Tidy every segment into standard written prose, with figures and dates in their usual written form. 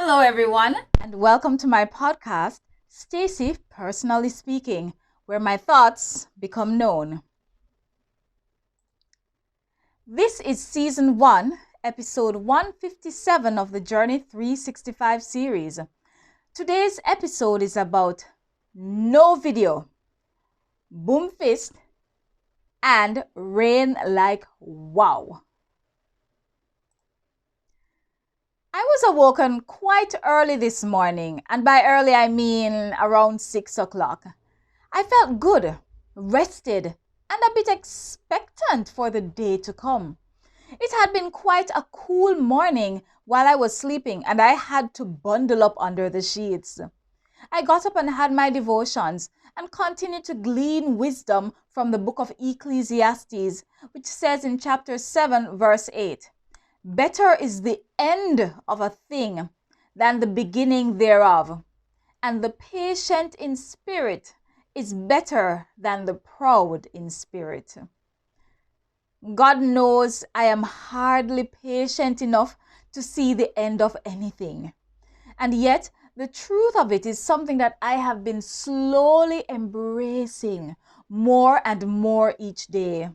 Hello, everyone, and welcome to my podcast, Stacy Personally Speaking, where my thoughts become known. This is Season 1, Episode 157 of the Journey 365 series. Today's episode is about no video, boom fist, and rain like wow. I was awoken quite early this morning, and by early I mean around 6 o'clock. I felt good, rested, and a bit expectant for the day to come. It had been quite a cool morning while I was sleeping, and I had to bundle up under the sheets. I got up and had my devotions and continued to glean wisdom from the book of Ecclesiastes, which says in chapter 7, verse 8, "Better is the end of a thing than the beginning thereof, and the patient in spirit is better than the proud in spirit." God knows I am hardly patient enough to see the end of anything. And yet, the truth of it is something that I have been slowly embracing more and more each day.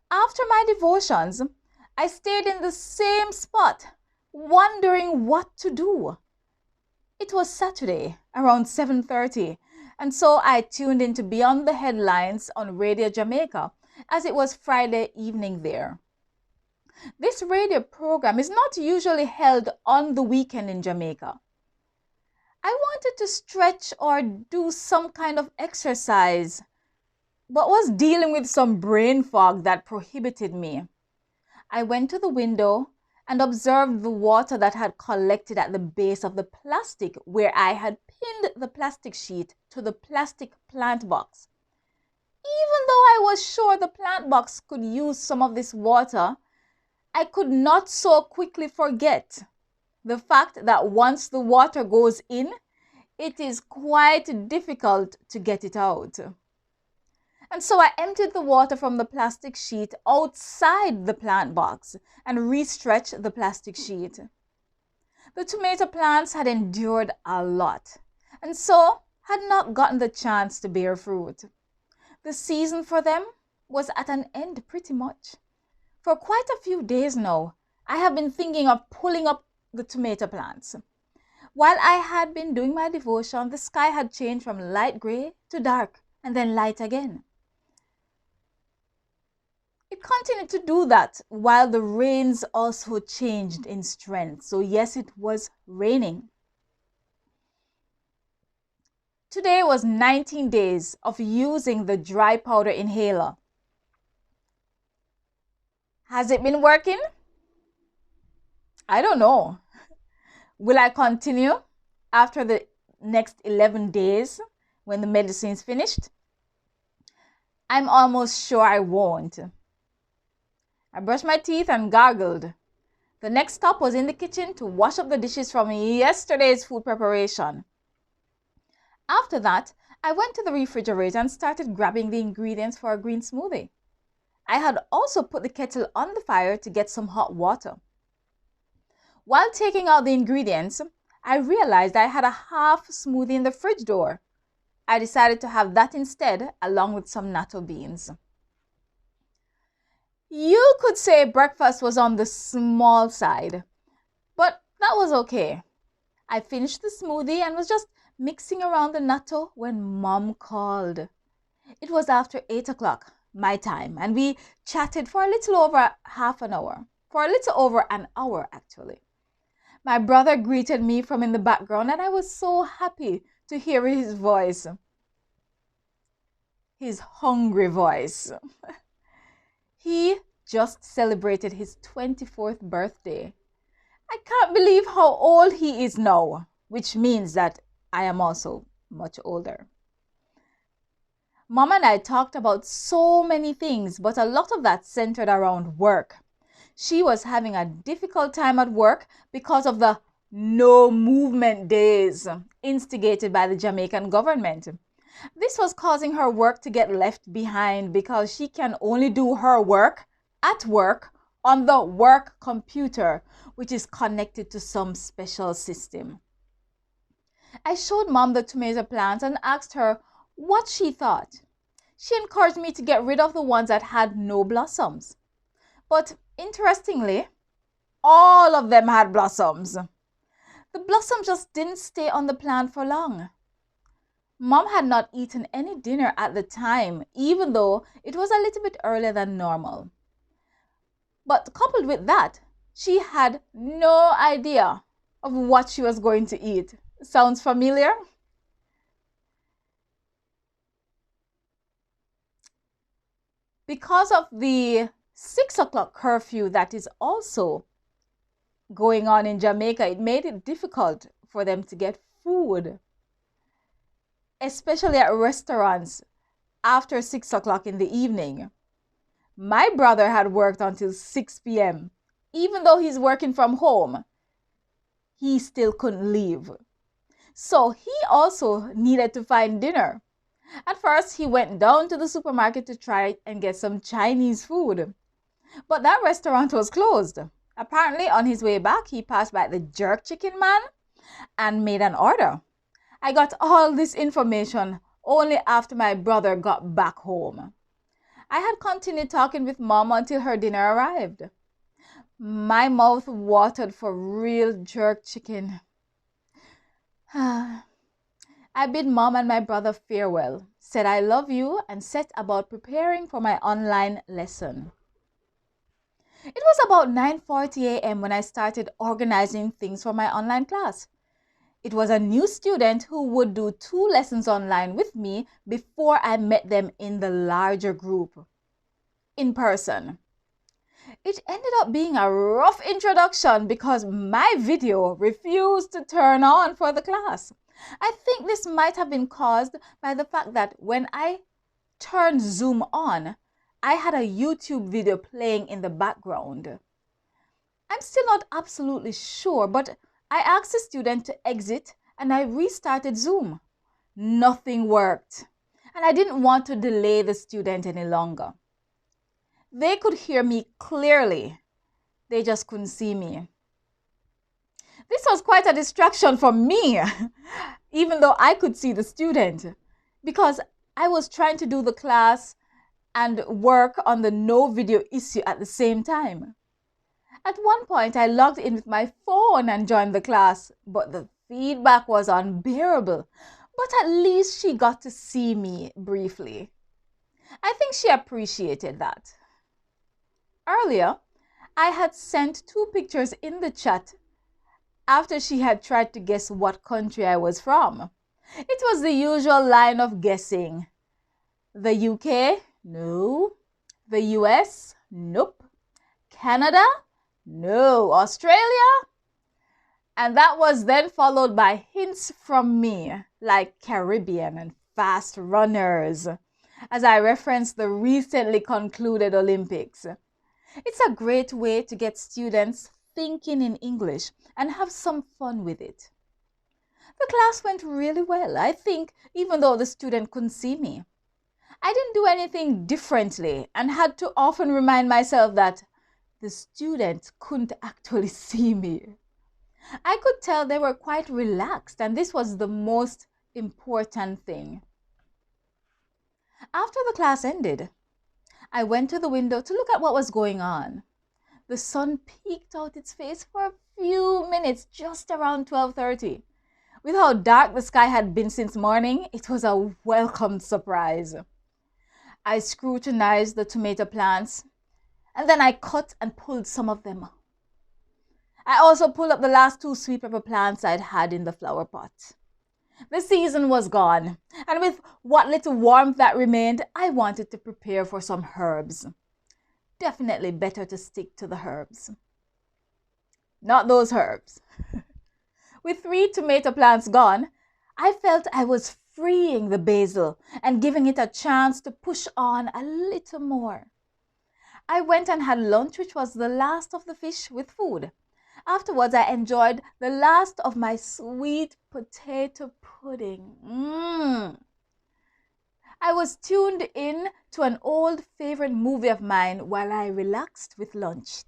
After my devotions, I stayed in the same spot, wondering what to do. It was Saturday, around 7:30, and so I tuned into Beyond the Headlines on Radio Jamaica, as it was Friday evening there. This radio program is not usually held on the weekend in Jamaica. I wanted to stretch or do some kind of exercise, but was dealing with some brain fog that prohibited me. I went to the window and observed the water that had collected at the base of the plastic where I had pinned the plastic sheet to the plastic plant box. Even though I was sure the plant box could use some of this water, I could not so quickly forget the fact that once the water goes in, it is quite difficult to get it out. And so I emptied the water from the plastic sheet outside the plant box and re-stretched the plastic sheet. The tomato plants had endured a lot and so had not gotten the chance to bear fruit. The season for them was at an end pretty much. For quite a few days now, I have been thinking of pulling up the tomato plants. While I had been doing my devotion, the sky had changed from light gray to dark and then light again. It continued to do that while the rains also changed in strength. So yes, it was raining. Today was 19 days of using the dry powder inhaler. Has it been working? I don't know. Will I continue after the next 11 days when the medicine is finished? I'm almost sure I won't. I brushed my teeth and gargled. The next stop was in the kitchen to wash up the dishes from yesterday's food preparation. After that, I went to the refrigerator and started grabbing the ingredients for a green smoothie. I had also put the kettle on the fire to get some hot water. While taking out the ingredients, I realized I had a half smoothie in the fridge door. I decided to have that instead, along with some natto beans. You could say breakfast was on the small side, but that was okay. I finished the smoothie and was just mixing around the natto when Mom called. It was after 8 o'clock, my time, and we chatted for a little over half an hour. For a little over an hour, actually. My brother greeted me from in the background, and I was so happy to hear his voice. His hungry voice. He just celebrated his 24th birthday. I can't believe how old he is now, which means that I am also much older. Mom and I talked about so many things, but a lot of that centered around work. She was having a difficult time at work because of the no movement days instigated by the Jamaican government. This was causing her work to get left behind because she can only do her work at work on the work computer, which is connected to some special system. I showed Mom the tomato plants and asked her what she thought. She encouraged me to get rid of the ones that had no blossoms. But interestingly, all of them had blossoms. The blossoms just didn't stay on the plant for long. Mom had not eaten any dinner at the time, even though it was a little bit earlier than normal. But coupled with that, she had no idea of what she was going to eat. Sounds familiar? Because of the 6 o'clock curfew that is also going on in Jamaica, it made it difficult for them to get food, especially at restaurants after 6 o'clock in the evening. My brother had worked until 6 p.m. Even though he's working from home, he still couldn't leave. So he also needed to find dinner. At first, he went down to the supermarket to try and get some Chinese food. But that restaurant was closed. Apparently, on his way back, he passed by the jerk chicken man and made an order. I got all this information only after my brother got back home. I had continued talking with Mom until her dinner arrived. My mouth watered for real jerk chicken. I bid Mom and my brother farewell, said I love you, and set about preparing for my online lesson. It was about 9:40 a.m. when I started organizing things for my online class. It was a new student who would do 2 lessons online with me before I met them in the larger group, in person. It ended up being a rough introduction because my video refused to turn on for the class. I think this might have been caused by the fact that when I turned Zoom on, I had a YouTube video playing in the background. I'm still not absolutely sure, but I asked the student to exit and I restarted Zoom. Nothing worked, and I didn't want to delay the student any longer. They could hear me clearly. They just couldn't see me. This was quite a distraction for me, even though I could see the student, because I was trying to do the class and work on the no video issue at the same time. At one point, I logged in with my phone and joined the class, but the feedback was unbearable. But at least she got to see me briefly. I think she appreciated that. Earlier, I had sent 2 pictures in the chat after she had tried to guess what country I was from. It was the usual line of guessing. The UK? No. The US? Nope. Canada? No. Australia? And that was then followed by hints from me, like Caribbean and fast runners, as I referenced the recently concluded Olympics. It's a great way to get students thinking in English and have some fun with it. The class went really well, I think, even though the student couldn't see me. I didn't do anything differently and had to often remind myself that the student couldn't actually see me. I could tell they were quite relaxed, and this was the most important thing. After the class ended, I went to the window to look at what was going on. The sun peeked out its face for a few minutes just around 12:30. With how dark the sky had been since morning, it was a welcome surprise. I scrutinized the tomato plants, and then I cut and pulled some of them. I also pulled up the last 2 sweet pepper plants I'd had in the flower pot. The season was gone, and with what little warmth that remained, I wanted to prepare for some herbs. Definitely better to stick to the herbs. Not those herbs. With 3 tomato plants gone, I felt I was freeing the basil and giving it a chance to push on a little more. I went and had lunch, which was the last of the fish with food. Afterwards, I enjoyed the last of my sweet potato pudding. I was tuned in to an old favorite movie of mine while I relaxed with lunch.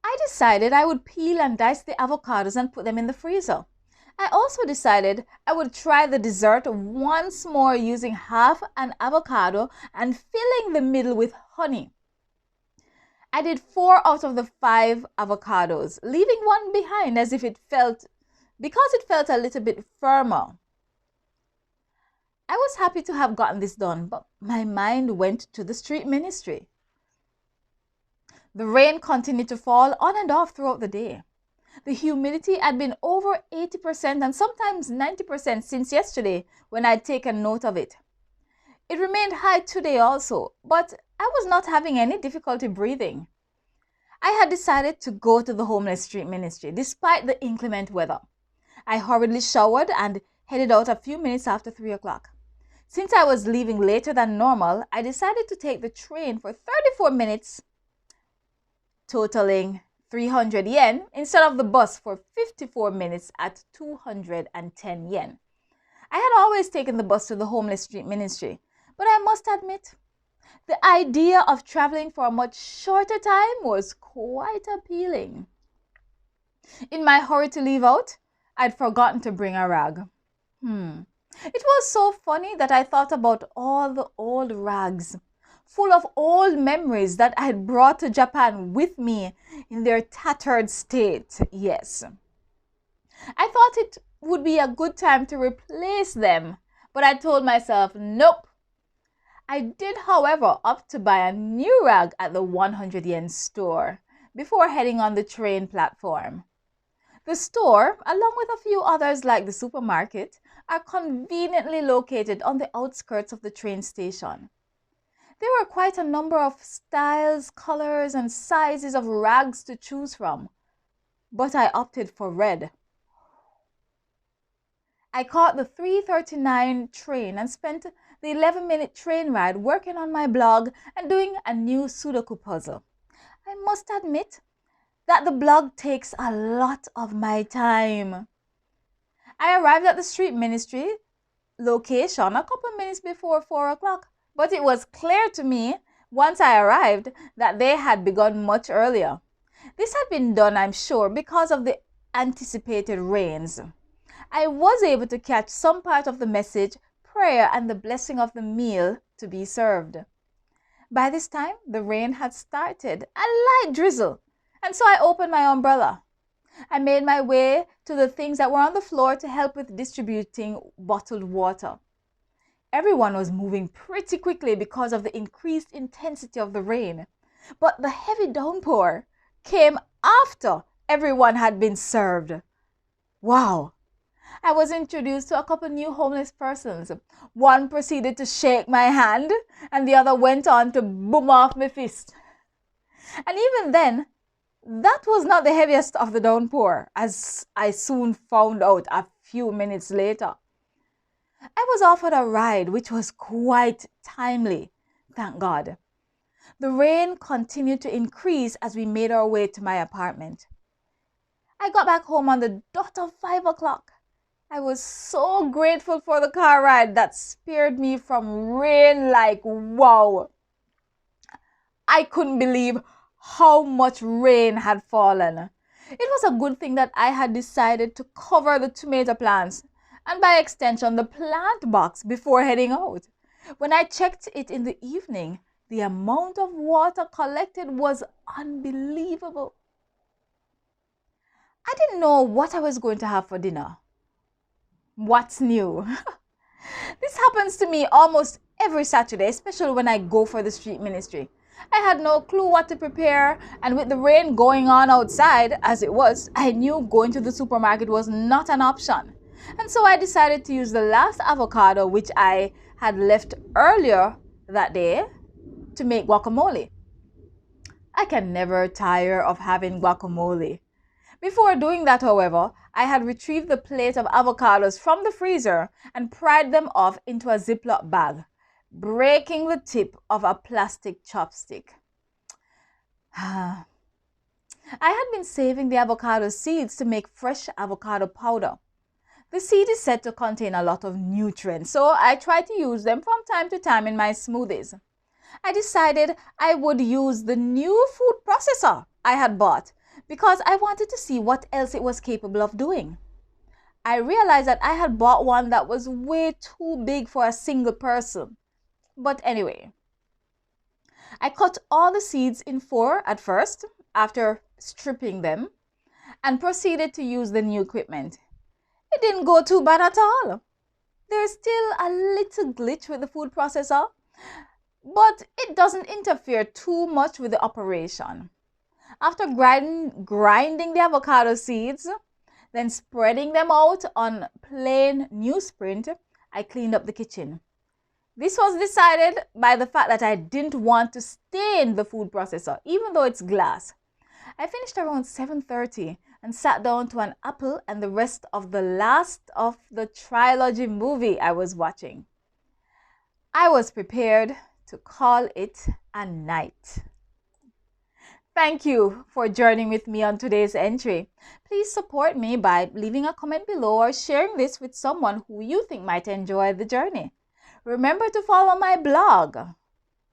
I decided I would peel and dice the avocados and put them in the freezer. I also decided I would try the dessert once more using half an avocado and filling the middle with honey. I did 4 out of the 5 avocados, leaving one behind because it felt a little bit firmer. I was happy to have gotten this done, but my mind went to the street ministry. The rain continued to fall on and off throughout the day. The humidity had been over 80% and sometimes 90% since yesterday when I'd taken note of it. It remained high today also, but I was not having any difficulty breathing. I had decided to go to the homeless street ministry despite the inclement weather. I hurriedly showered and headed out a few minutes after 3 o'clock. Since I was leaving later than normal, I decided to take the train for 34 minutes, totaling 300 yen, instead of the bus for 54 minutes at 210 yen. I had always taken the bus to the homeless street ministry, but I must admit, the idea of traveling for a much shorter time was quite appealing. In my hurry to leave out, I'd forgotten to bring a rag. It was so funny that I thought about all the old rags, full of old memories that I had brought to Japan with me in their tattered state. Yes. I thought it would be a good time to replace them, but I told myself, nope. I did, however, opt to buy a new rag at the 100 yen store before heading on the train platform. The store, along with a few others like the supermarket, are conveniently located on the outskirts of the train station. There were quite a number of styles, colors, and sizes of rags to choose from, but I opted for red. I caught the 3:39 train and spent the 11-minute train ride working on my blog and doing a new Sudoku puzzle. I must admit that the blog takes a lot of my time. I arrived at the street ministry location a couple of minutes before 4 o'clock, but it was clear to me once I arrived that they had begun much earlier. This had been done, I'm sure, because of the anticipated rains. I was able to catch some part of the message, prayer, and the blessing of the meal to be served. By this time, the rain had started, a light drizzle, and so I opened my umbrella. I made my way to the things that were on the floor to help with distributing bottled water. Everyone was moving pretty quickly because of the increased intensity of the rain, but the heavy downpour came after everyone had been served. Wow! I was introduced to a couple new homeless persons. One proceeded to shake my hand, and the other went on to boom off my fist. And even then, that was not the heaviest of the downpour, as I soon found out a few minutes later. I was offered a ride, which was quite timely, thank God. The rain continued to increase as we made our way to my apartment. I got back home on the dot of 5 o'clock. I was so grateful for the car ride that spared me from rain like wow. I couldn't believe how much rain had fallen. It was a good thing that I had decided to cover the tomato plants and by extension the plant box before heading out. When I checked it in the evening, the amount of water collected was unbelievable. I didn't know what I was going to have for dinner. What's new? This happens to me almost every Saturday, especially when I go for the street ministry. I had no clue what to prepare, and with the rain going on outside, as it was, I knew going to the supermarket was not an option. And so I decided to use the last avocado, which I had left earlier that day, to make guacamole. I can never tire of having guacamole. Before doing that, however, I had retrieved the plate of avocados from the freezer and pried them off into a Ziploc bag, breaking the tip of a plastic chopstick. I had been saving the avocado seeds to make fresh avocado powder. The seed is said to contain a lot of nutrients, so I try to use them from time to time in my smoothies. I decided I would use the new food processor I had bought because I wanted to see what else it was capable of doing. I realized that I had bought one that was way too big for a single person. But anyway, I cut all the seeds in 4 at first, after stripping them, and proceeded to use the new equipment. It didn't go too bad at all. There's still a little glitch with the food processor, but it doesn't interfere too much with the operation. After grinding the avocado seeds, then spreading them out on plain newsprint, I cleaned up the kitchen. This was decided by the fact that I didn't want to stain the food processor, even though it's glass. I finished around 7:30 and sat down to an apple and the rest of the last of the trilogy movie I was watching. I was prepared to call it a night. Thank you for joining with me on today's entry. Please support me by leaving a comment below or sharing this with someone who you think might enjoy the journey. Remember to follow my blog.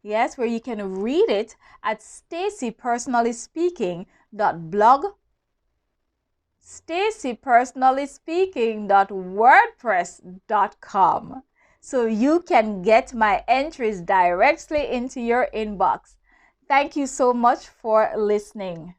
Yes, where you can read it at stacypersonallyspeaking.blog. stacypersonallyspeaking.wordpress.com, so you can get my entries directly into your inbox. Thank you so much for listening.